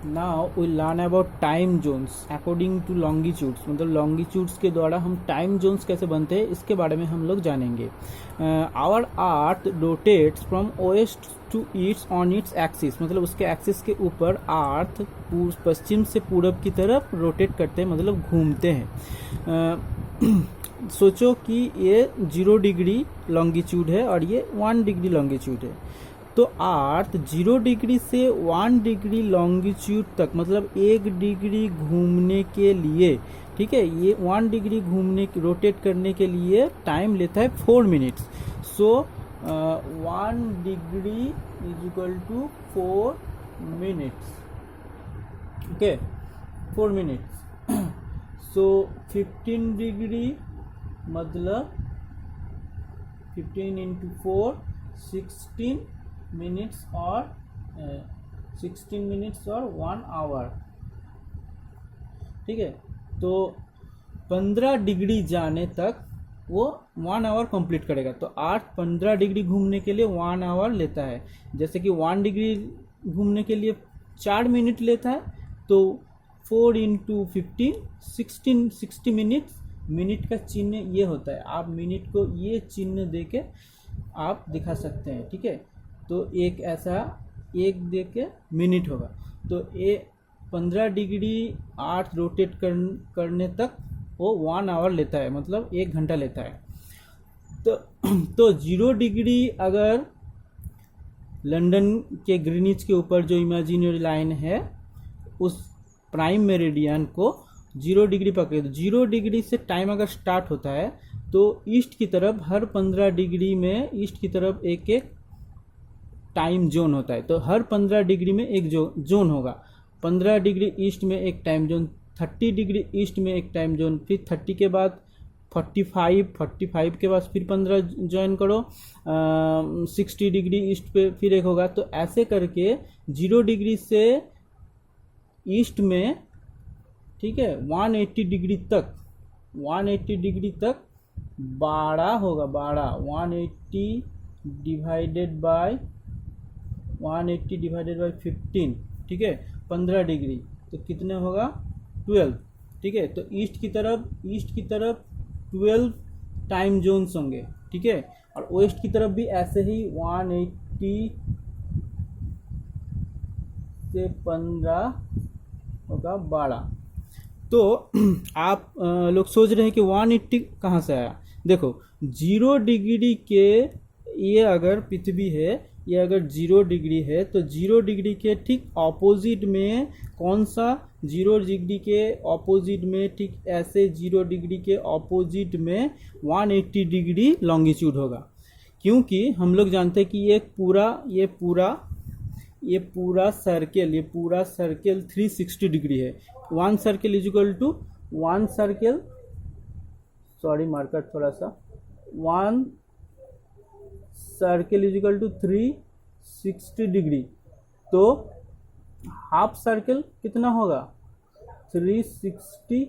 Now we learn about time zones according to longitudes, मतलब longitudes के द्वारा हम टाइम जोन्स कैसे बनते हैं इसके बारे में हम लोग जानेंगे। Our earth rotates from west to east on its axis, मतलब उसके एक्सिस के ऊपर अर्थ पश्चिम से पूरब की तरफ रोटेट करते हैं, मतलब घूमते हैं। सोचो कि ये 0 डिग्री लॉन्गिट्यूड है और ये 1 डिग्री लॉन्गिट्यूड है। तो अर्थ 0 डिग्री से 1 डिग्री लॉन्गिट्यूड तक, मतलब 1 डिग्री घूमने के लिए, ठीक है, ये 1 डिग्री घूमने रोटेट करने के लिए टाइम लेता है 4 minutes. So 1 degree is equal to 4 minutes, okay, 4 minutes. So 15 degree मतलब 15 इंटू 4 16 मिनट्स और 16 मिनट्स और 1 आवर, ठीक है। तो 15 डिग्री जाने तक वो 1 आवर कंप्लीट करेगा। तो 15 डिग्री घूमने के लिए 1 आवर लेता है। जैसे कि 1 डिग्री घूमने के लिए 4 मिनट लेता है, तो 4 इंटू 15 60 मिनट्स। मिनट का चिन्ह ये होता है, आप मिनट को ये चिन्ह दे के आप दिखा सकते हैं, ठीक है। तो एक ऐसा एक दे के मिनट होगा। तो ये 15 डिग्री अर्थ रोटेट करने तक वो 1 आवर लेता है, मतलब 1 घंटा लेता है। तो 0 डिग्री अगर लंदन के ग्रीनिच के ऊपर जो इमेजिनरी लाइन है उस प्राइम मेरिडियन को 0 डिग्री पकड़े, तो 0 डिग्री से टाइम अगर स्टार्ट होता है तो ईस्ट की तरफ हर 15 डिग्री में ईस्ट की तरफ एक एक टाइम जोन होता है। तो हर 15 डिग्री में एक जोन होगा। 15 डिग्री ईस्ट में एक टाइम जोन, 30 डिग्री ईस्ट में एक टाइम जोन, फिर 30 के बाद 45 के बाद फिर 15 ज्वाइन करो, 60 डिग्री ईस्ट पे फिर एक होगा। तो ऐसे करके 0 डिग्री से ईस्ट में, ठीक है, 180 डिग्री तक 12 होगा, 12 180 डिवाइडेड बाय 15, ठीक है, 15 डिग्री तो कितने होगा 12, ठीक है। तो ईस्ट की तरफ 12 टाइम जोन्स होंगे, ठीक है। और वेस्ट की तरफ भी ऐसे ही 180 से 15 होगा 12। तो आप लोग सोच रहे हैं कि 180 कहाँ से आया। देखो 0 डिग्री के, ये अगर पृथ्वी है, ये अगर 0 डिग्री है तो 0 डिग्री के ठीक ऑपोजिट में कौन सा 0 डिग्री के ऑपोजिट में, ठीक ऐसे 0 डिग्री के ऑपोजिट में 180 डिग्री लॉन्गिट्यूड होगा। क्योंकि हम लोग जानते हैं कि ये पूरा सर्कल 360 डिग्री है। 1 circle is equal to 1 circle, sorry marker थोड़ा सा, 1 circle is equal to 360 degree. तो हाफ सर्कल कितना होगा 360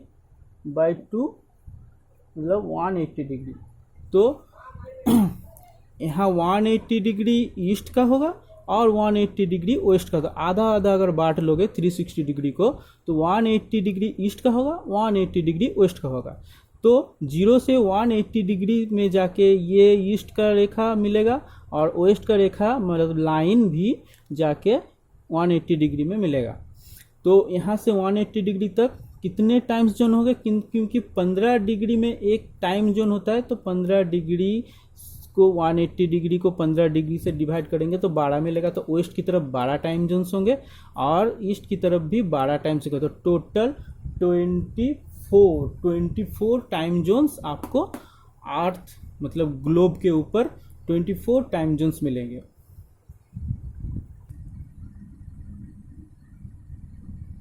बाई 2 मतलब 180 डिग्री। तो यहाँ 180 डिग्री ईस्ट का होगा और 180 डिग्री वेस्ट का। तो आधा आधा अगर बांट लोगे 360 डिग्री को तो 180 डिग्री ईस्ट का होगा, 180 डिग्री वेस्ट का होगा। तो 0 से 180 डिग्री में जाके ये ईस्ट का रेखा मिलेगा और वेस्ट का रेखा मतलब लाइन भी जाके 180 डिग्री में मिलेगा। तो यहाँ से 180 डिग्री तक कितने टाइम्स जोन हो गए, क्योंकि 15 डिग्री में एक टाइम जोन होता है। तो 15 डिग्री को 180 डिग्री को 15 डिग्री से डिवाइड करेंगे तो 12 मिलेगा। तो वेस्ट की तरफ 12 टाइम जोन्स होंगे और ईस्ट की तरफ भी 12 टाइम्स होंगे। तो टोटल 24 टाइम जोन्स आपको अर्थ मतलब ग्लोब के ऊपर 24 टाइम जोन्स मिलेंगे।